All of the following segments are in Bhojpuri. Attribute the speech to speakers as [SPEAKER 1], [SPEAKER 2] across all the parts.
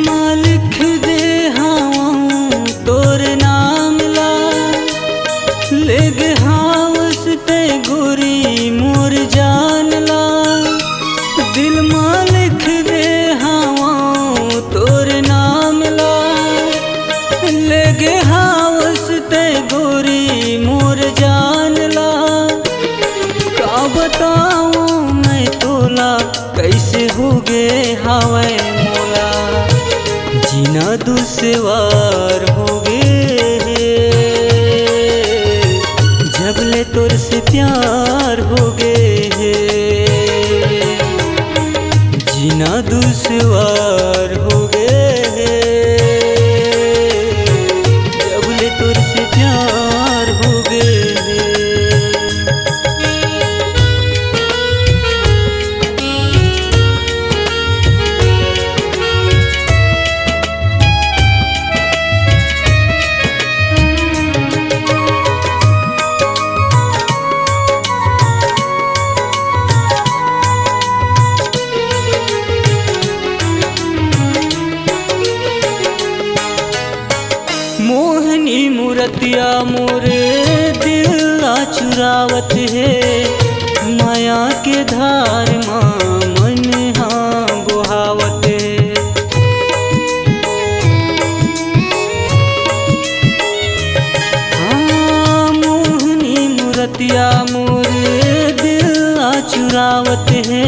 [SPEAKER 1] माँ लिख दे हाँ तोर नाम ला, ले गे हावस ते गोरी मोर जान ला। दिल माँ लिख दे हाँ तोर नाम ला, ले गे हावस ते गोरी मोर जान ला। का बताऊं मैं तोला कैसे हो गे हवै मोला, जीना दुश्वार हो गे जब ले तोर से प्यार हो गे। जीना दुश्वार हो गे जब ले तोर से प्यार हो गे। मोहनी मूर्तिया मोरे दिल चुरावत है, माया के धार माँ मन हाँ बुहावत है। हाँ मोहनी मूर्तिया मोरे दिल चुरावत है,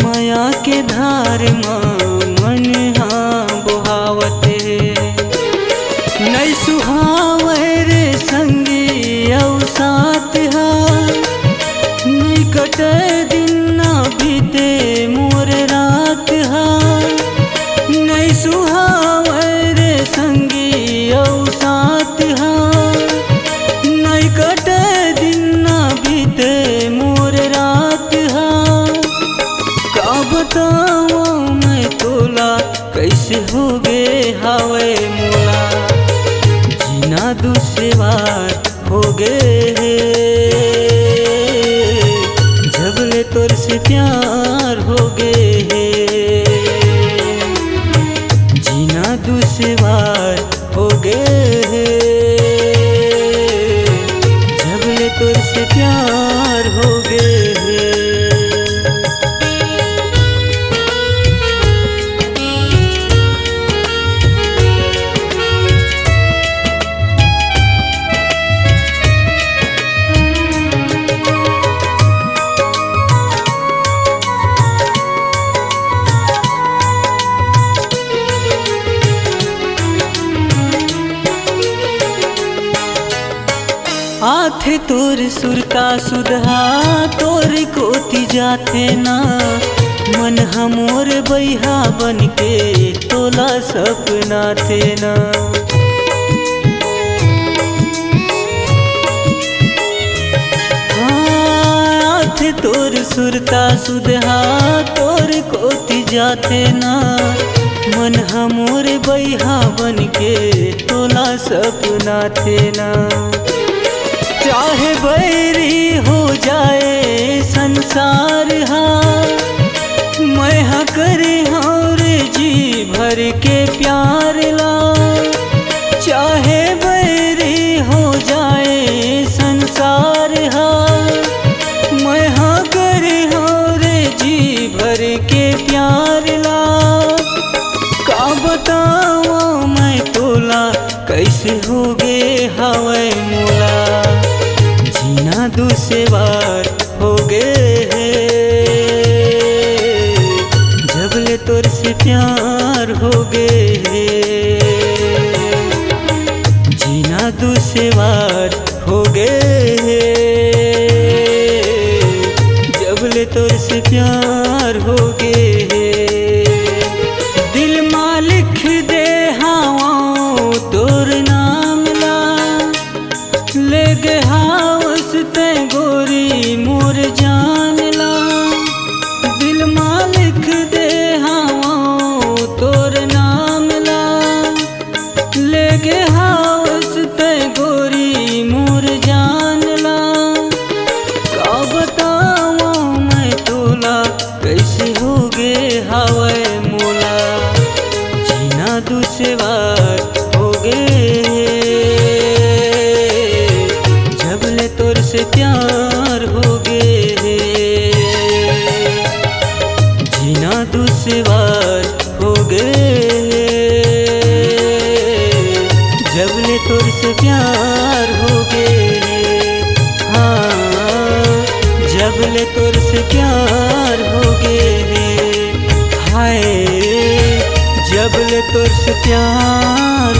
[SPEAKER 1] माया के धार माँ मन हाँ बुहावत है। नहीं सुहावे रे संगी औ साथ हा, नहीं कटे दिन ना बीते मोर रात हा। नहीं सुहावे रे संगी औ साथ हा, नहीं कटे दिन ना बीते मोर रात हा। का बताऊं मैं तोला कैसे हो गे हवै मोला, जीना दुश्वार हो गे जब ले तोर से प्यार हो गे। जीना दुश्वार हो गे जब ले तोर से प्यार हो गे। आथे तोर सुरता सुधा तोर कोती जाथे ना, मन हमोर बैहा बन के तोला सपना थे ना। हाँ आथे तोर सुरता सुधा तोर कोती जाथे ना, मन हमोर बैहा बन के तोला सपना थे ना। चाहे बैरी हो जाए संसार हा, मैं हाँ करे हाँ रे जी भर के प्यार ला। चाहे बैरी हो जाए संसार हा, मैं हाँ करे हाँ रे जी भर के प्यार ला। का बताऊं मैं तोला कैसे हो गे हवै मोला, जीना दुश्वार हो गे जब ले तोर से प्यार हो गे। जीना दुश्वार हो गे जब ले तोर से प्यार हो गे। दिल माँ लिख दे हाँ तोर नाम ला, ले गे हावस ते गोरी मोर जान ला। दिल माँ लिख दे हाँ तोर नाम ला, दुश्वार हो गए, जब ले तोर से प्यार हो गए, जीना दुश्वार हो गए, जब ले तोर से प्यार हो गए। हाँ, जब ले तोर से प्यार हो गए, हाय जब ले तोर से प्यार